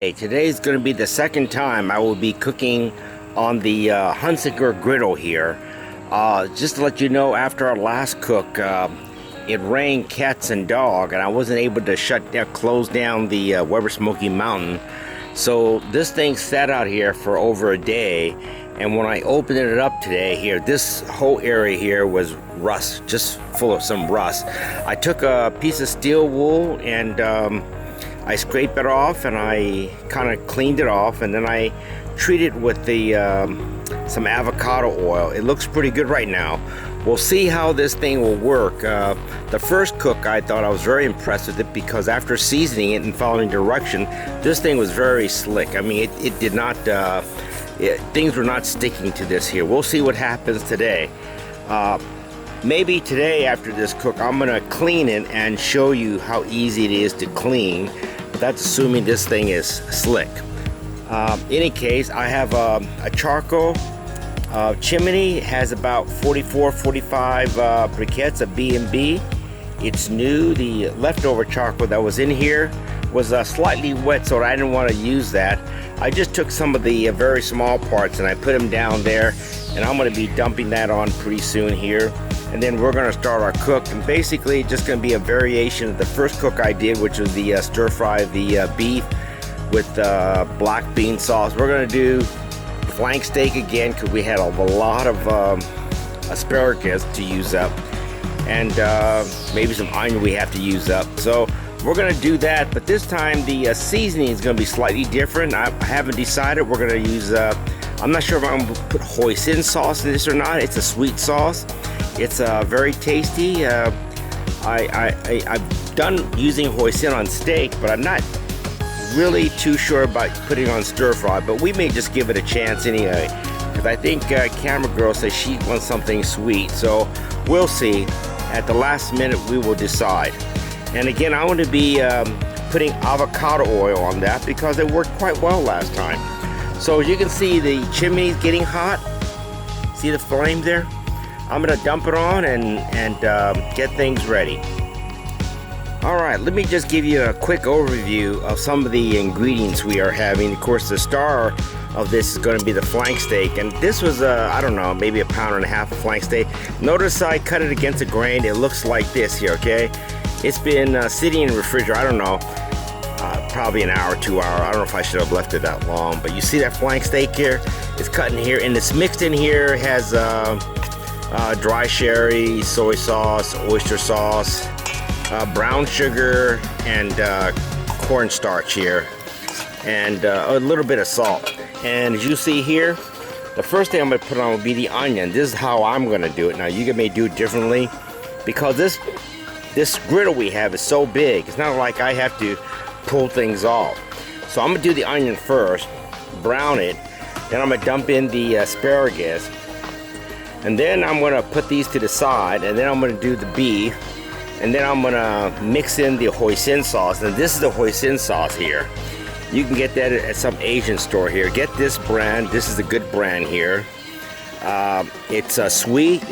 Hey, today is going to be the second time I will be cooking on the Hunsaker Griddle here. Just to let you know, after our last cook, it rained cats and dog, and I wasn't able to close down the Weber Smoky Mountain. So this thing sat out here for over a day, and when I opened it up today here, this whole area here was rust, just full of some rust. I took a piece of steel wool and I scraped it off and I kind of cleaned it off, and then I treated it with the some avocado oil. It looks pretty good right now. We'll see how this thing will work. The first cook, I thought I was very impressed with it because after seasoning it and following direction, this thing was very slick. I mean, it did not, things were not sticking to this here. We'll see what happens today. Maybe today after this cook, I'm gonna clean it and show you how easy it is to clean. But that's assuming this thing is slick. Any case, I have a charcoal chimney. It has about 45 briquettes of B&B. It's new. The leftover charcoal that was in here was slightly wet, so I didn't want to use that. I just took some of the very small parts and I put them down there, and I'm going to be dumping that on pretty soon here. And then we're going to start our cook, and basically just going to be a variation of the first cook I did, which was the stir fry the beef with black bean sauce. We're going to do flank steak again because we had a lot of asparagus to use up, and maybe some onion we have to use up. So we're going to do that, but this time the seasoning is going to be slightly different. I haven't decided. We're going to use I'm not sure if I'm going to put Hoisin sauce in this or not. It's a sweet sauce. It's very tasty. I've done using Hoisin on steak, but I'm not really too sure about putting on stir fry, but we may just give it a chance anyway, because I think camera girl says she wants something sweet, so we'll see. At the last minute we will decide. And again, I want to be putting avocado oil on that because it worked quite well last time. So as you can see, the chimney's getting hot. See the flame there? I'm gonna dump it on and get things ready. Alright, let me just give you a quick overview of some of the ingredients we are having. Of course, the star of this is going to be the flank steak, and this was I don't know, maybe 1.5 pounds of flank steak. Notice I cut it against the grain. It looks like this here, okay? It's been sitting in the refrigerator, I don't know, probably an hour, 2 hours. I don't know if I should have left it that long, but you see that flank steak here? It's cut in here, and it's mixed in here. It has dry sherry, soy sauce, oyster sauce, brown sugar, and cornstarch here, and a little bit of salt. And as you see here, the first thing I'm going to put on will be the onion. This is how I'm going to do it. Now you may do it differently because this griddle we have is so big. It's not like I have to pull things off. So I'm going to do the onion first, brown it, then I'm going to dump in the asparagus, and then I'm going to put these to the side, and then I'm going to do the beef, and then I'm going to mix in the Hoisin sauce. And this is the Hoisin sauce here. You can get that at some Asian store here. Get this brand. This is a good brand here. It's a sweet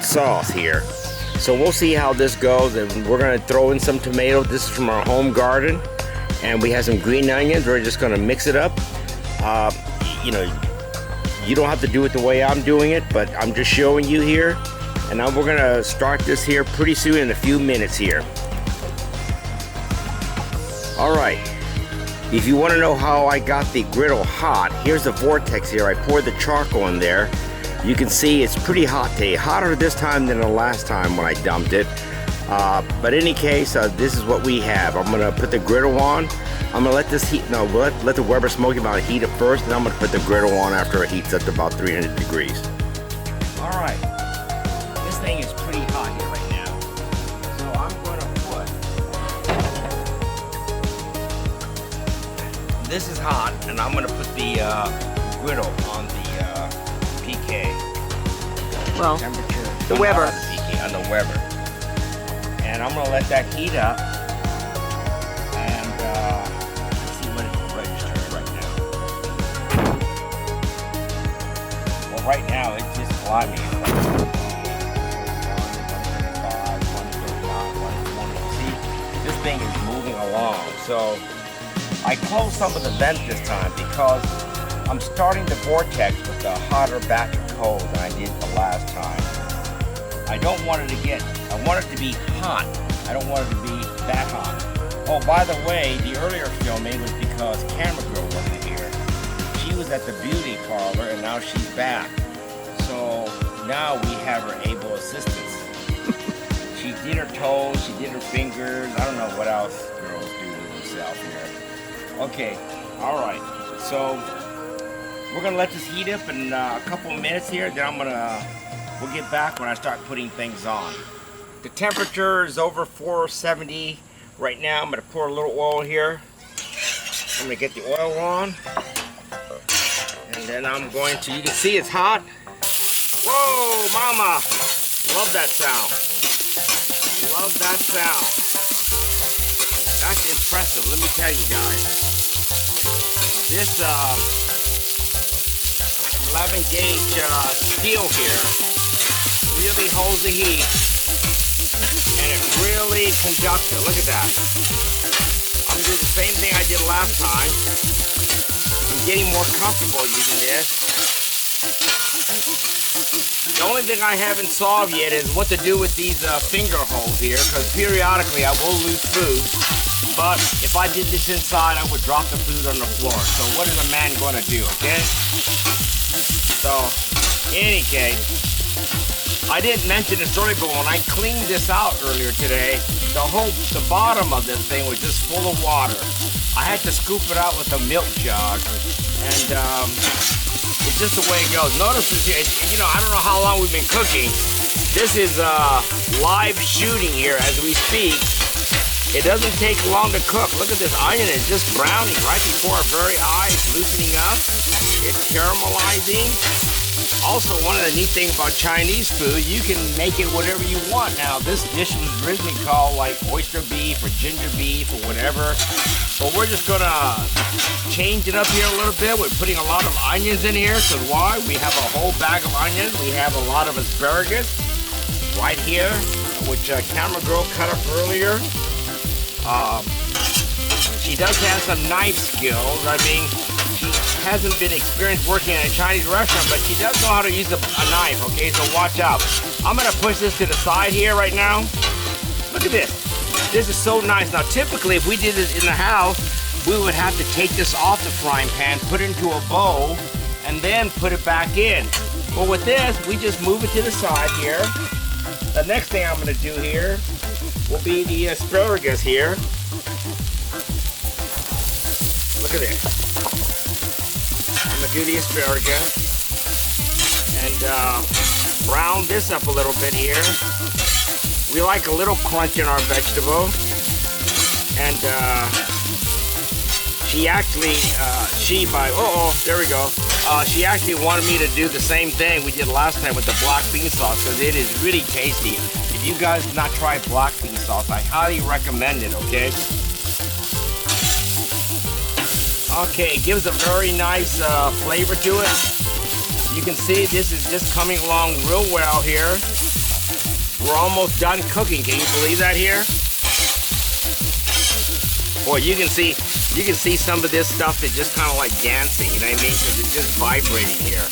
sauce here. So we'll see how this goes, and we're going to throw in some tomatoes. This is from our home garden, and we have some green onions. We're just going to mix it up. You know, you don't have to do it the way I'm doing it, but I'm just showing you here. And now we're going to start this here pretty soon in a few minutes here. Alright, if you want to know how I got the griddle hot, here's the vortex here. I poured the charcoal in there. You can see it's pretty hot today. Hotter this time than the last time when I dumped it. But in any case, this is what we have. I'm going to put the griddle on. I'm going to let this heat, no, let the Weber Smoky Mountain heat up first, and I'm going to put the griddle on after it heats up to about 300 degrees. Alright, this thing is pretty hot here right now. So I'm going to put, this is hot, and I'm going to put the griddle on the PK. Well, Temperature. the Weber. On the PK, on the Weber. And I'm going to let that heat up. And let's see what it registers right now. Well, right now it's just climbing. It's like 135, 139, 140. See, this thing is moving along. So I closed some of the vents this time because I'm starting the vortex with a hotter batch of cold than I did the last time. I don't want it to get, I want it to be hot. I don't want it to be that hot. Oh, by the way, the earlier filming was because camera girl wasn't here. She was at the beauty parlor and now she's back. So now we have her able assistance. She did her toes, she did her fingers. I don't know what else girls do to themselves here. Okay, all right. So we're gonna let this heat up in a couple of minutes here. Then we'll get back when I start putting things on. The temperature is over 470 right now. I'm gonna pour a little oil here. I'm gonna get the oil on. And then I'm going to, you can see it's hot. Whoa, mama! Love that sound. Love that sound. That's impressive, let me tell you guys. This 11 gauge steel here really holds the heat. And it really conducts it. Look at that. I'm gonna do the same thing I did last time. I'm getting more comfortable using this. The only thing I haven't solved yet is what to do with these finger holes here, because periodically I will lose food. But if I did this inside, I would drop the food on the floor. So what is a man going to do, okay? So, in any case, I didn't mention this earlier, but when I cleaned this out earlier today, the bottom of this thing was just full of water. I had to scoop it out with a milk jug, and it's just the way it goes. Notice this here, you know, I don't know how long we've been cooking. This is live shooting here as we speak. It doesn't take long to cook. Look at this onion, it's just browning right before our very eyes, loosening up. It's caramelizing. Also, one of the neat things about Chinese food, you can make it whatever you want. Now, this dish was originally called like oyster beef or ginger beef or whatever. But we're just gonna change it up here a little bit. We're putting a lot of onions in here, because why? We have a whole bag of onions. We have a lot of asparagus right here, which camera girl cut up earlier. She does have some knife skills. I mean, she hasn't been experienced working in a Chinese restaurant, but she does know how to use a knife, okay? So watch out. I'm gonna push this to the side here right now. Look at this. This is so nice. Now, typically, if we did this in the house, we would have to take this off the frying pan, put it into a bowl, and then put it back in. But with this, we just move it to the side here. The next thing I'm gonna do here will be the asparagus here. Look at this. I'm gonna do the asparagus and brown this up a little bit here. We like a little crunch in our vegetable. And she actually, there we go. She actually wanted me to do the same thing we did last time with the black bean sauce, because it is really tasty. If you guys have not tried black bean sauce, I highly recommend it, okay? Okay, it gives a very nice flavor to it. You can see this is just coming along real well here. We're almost done cooking. Can you believe that here? Boy, you can see some of this stuff is just kind of like dancing, you know what I mean? Because it's just vibrating here.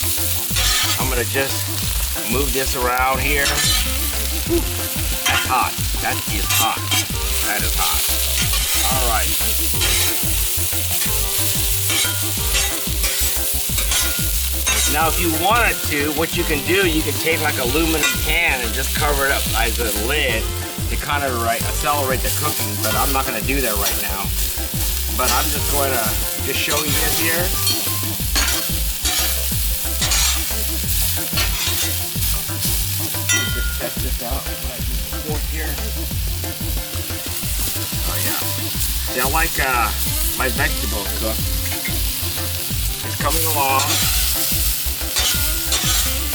I'm gonna just move this around here. Whew. That's hot. That is hot. That is hot. All right. Now, if you wanted to, what you can do, you can take like a aluminum can and just cover it up as a lid to kind of accelerate the cooking, but I'm not going to do that right now. But I'm just going to just show you this here. Just test this out. Fork here. Oh yeah. See, I like my vegetables cooked. It's coming along.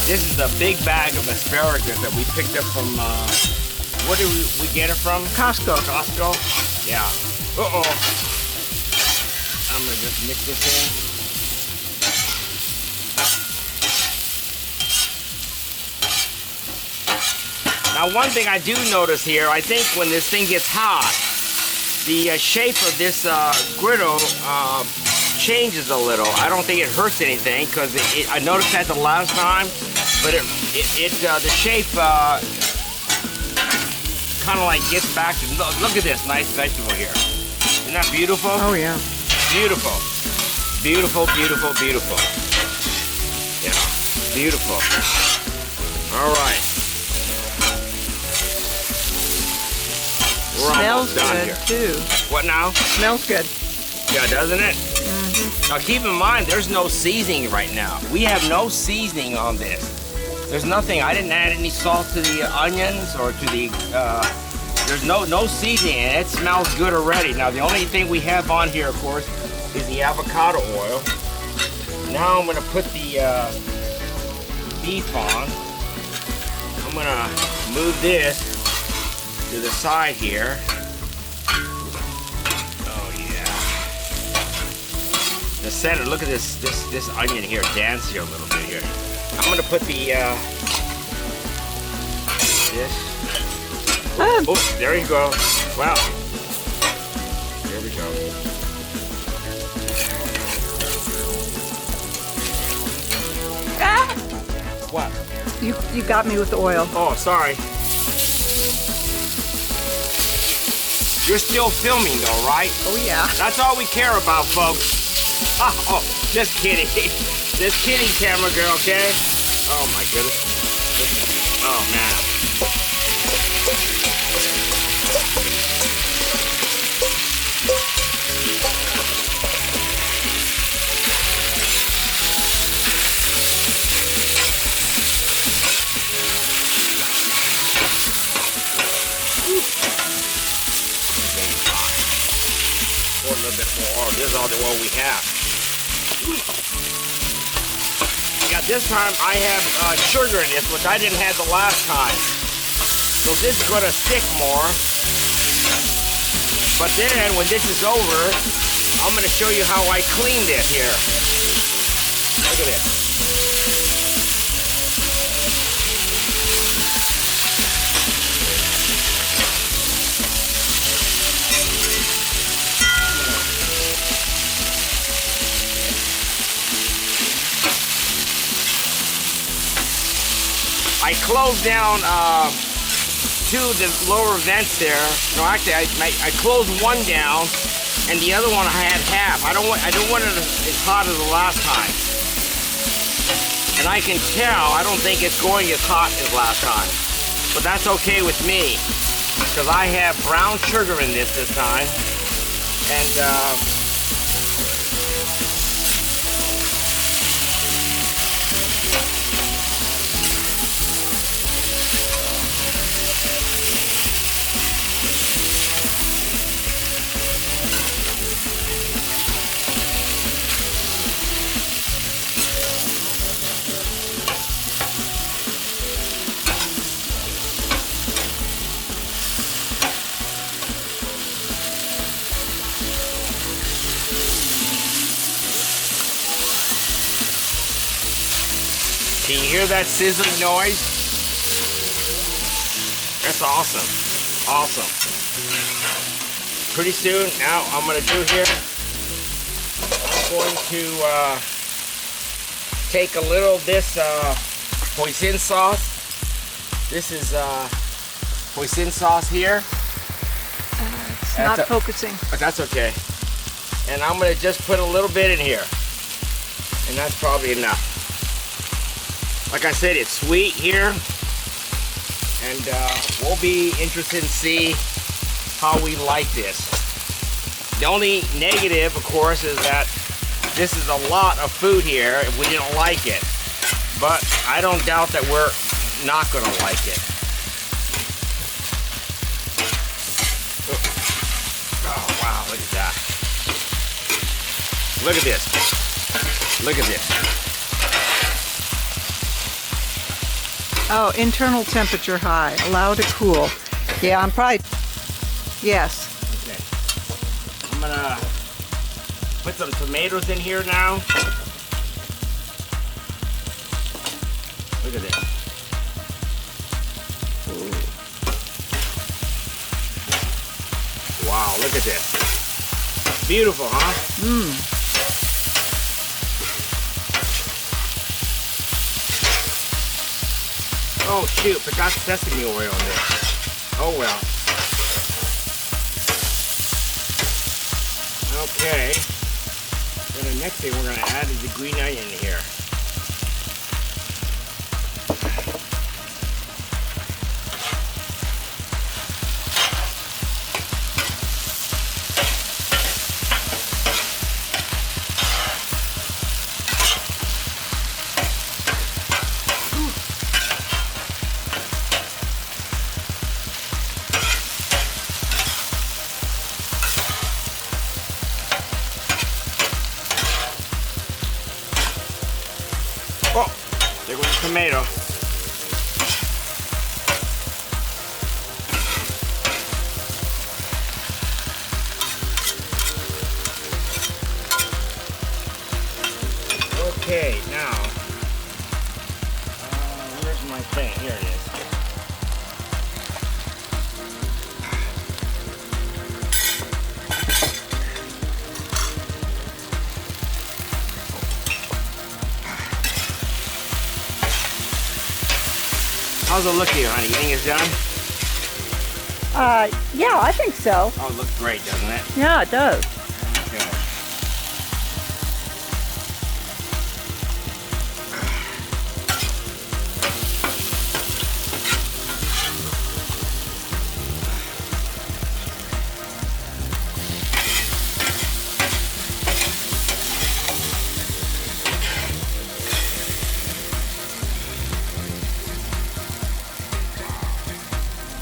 This is a big bag of asparagus that we picked up from, where did we get it from? Costco. Costco? Yeah. Uh-oh. I'm gonna just mix this in. Now, one thing I do notice here, I think when this thing gets hot, the shape of this griddle changes a little. I don't think it hurts anything because I noticed that the last time, but the shape kind of like gets back to. Look at this nice vegetable here. Isn't that beautiful? Oh yeah. Beautiful, beautiful, beautiful, beautiful. Yeah, beautiful. All right. We're Smells almost done good here. too. What now? Smells good. Yeah, doesn't it? Mm-hmm. Now keep in mind, there's no seasoning right now. We have no seasoning on this. There's nothing. I didn't add any salt to the onions or to the. There's no seasoning, and it smells good already. Now the only thing we have on here, of course, is the avocado oil. Now I'm gonna put the beef on. I'm gonna move this to the side here. Oh yeah. The center, look at this onion here, dance here a little bit here. I'm gonna put the this. Oh, there you go. Wow. There we go. Ah! What? You got me with the oil. Oh, sorry. You're still filming though, right? Oh yeah. That's all we care about, folks. Oh, just kidding. Just kidding, camera girl, okay? Oh my goodness. Oh man. Pour a little bit more oil. This is all the oil we have. Yeah, this time I have sugar in this, which I didn't have the last time. So this is going to stick more. But then when this is over, I'm going to show you how I clean this here. Look at this. I closed down two of the lower vents there. No, actually, I closed one down, and the other one I had half. I don't want it as hot as the last time. And I can tell, I don't think it's going as hot as last time. But that's okay with me, because I have brown sugar in this time. And can you hear that sizzling noise? That's awesome. Awesome. Pretty soon, now I'm going to do here, I'm going to take a little of this Hoisin sauce. This is Hoisin sauce here. It's not focusing. But that's okay. And I'm going to just put a little bit in here. And that's probably enough. Like I said, it's sweet here, and we'll be interested to see how we like this. The only negative, of course, is that this is a lot of food here if we didn't like it. But I don't doubt that we're not going to like it. Oh, wow, look at that. Look at this. Look at this. Oh, internal temperature high. Allow to cool. Yeah, I'm probably... Yes. Okay. I'm gonna put some tomatoes in here now. Look at this. Ooh. Wow, look Look at this. Beautiful, huh? Mmm. Oh shoot, forgot sesame oil in there. Oh well. Okay. Then the next thing we're going to add is the green onion here. Oh, there goes the tomato. Okay, now, where's my thing? Here it is. How's it look here, honey? You think it's done? Yeah, I think so. Oh, it looks great, doesn't it? Yeah, it does. Okay.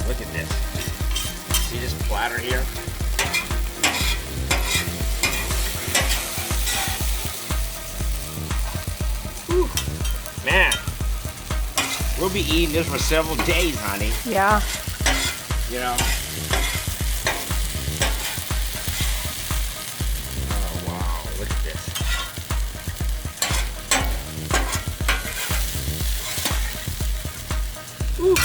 Look at this. See this platter here? Whew. Man, we'll be eating this for several days, honey. Yeah. You know? Oh, wow. Look at this. Whew.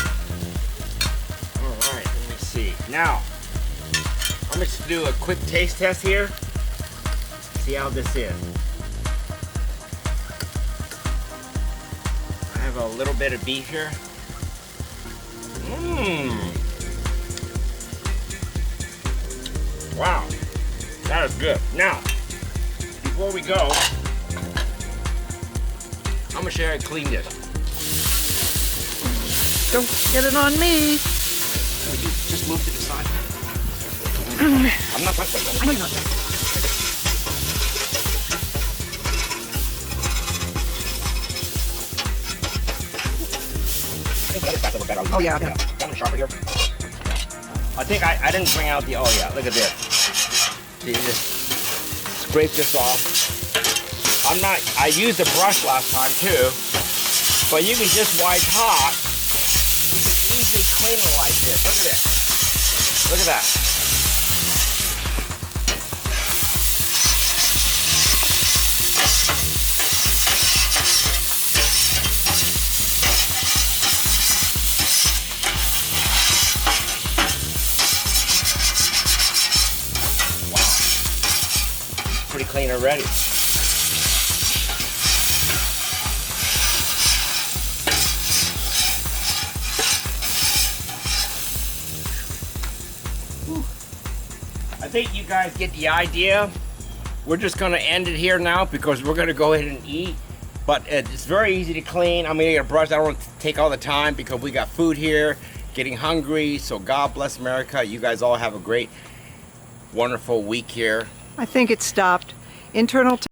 Alright, let me see. Now, I'm going to do a quick taste test here. See how this is. I have a little bit of beef here. Mmm. Wow. That is good. Now, before we go, I'm going to show you how to clean this. Don't get it on me. Just move to the side. I'm not touching it. I know you're not. Oh yeah, yeah. Got a sharper here. I think I didn't bring out the, oh yeah, look at this. See, just scrape this off. I used a brush last time too, but you can just while it's hot, you can easily clean it like this. Look at this. Look at that. Pretty clean already. I think you guys get the idea. We're just going to end it here now because we're going to go ahead and eat. But it's very easy to clean. I'm going to get a brush. I don't want to take all the time because we got food here, getting hungry. So God bless America. You guys all have a great, wonderful week here. I think it stopped. Internal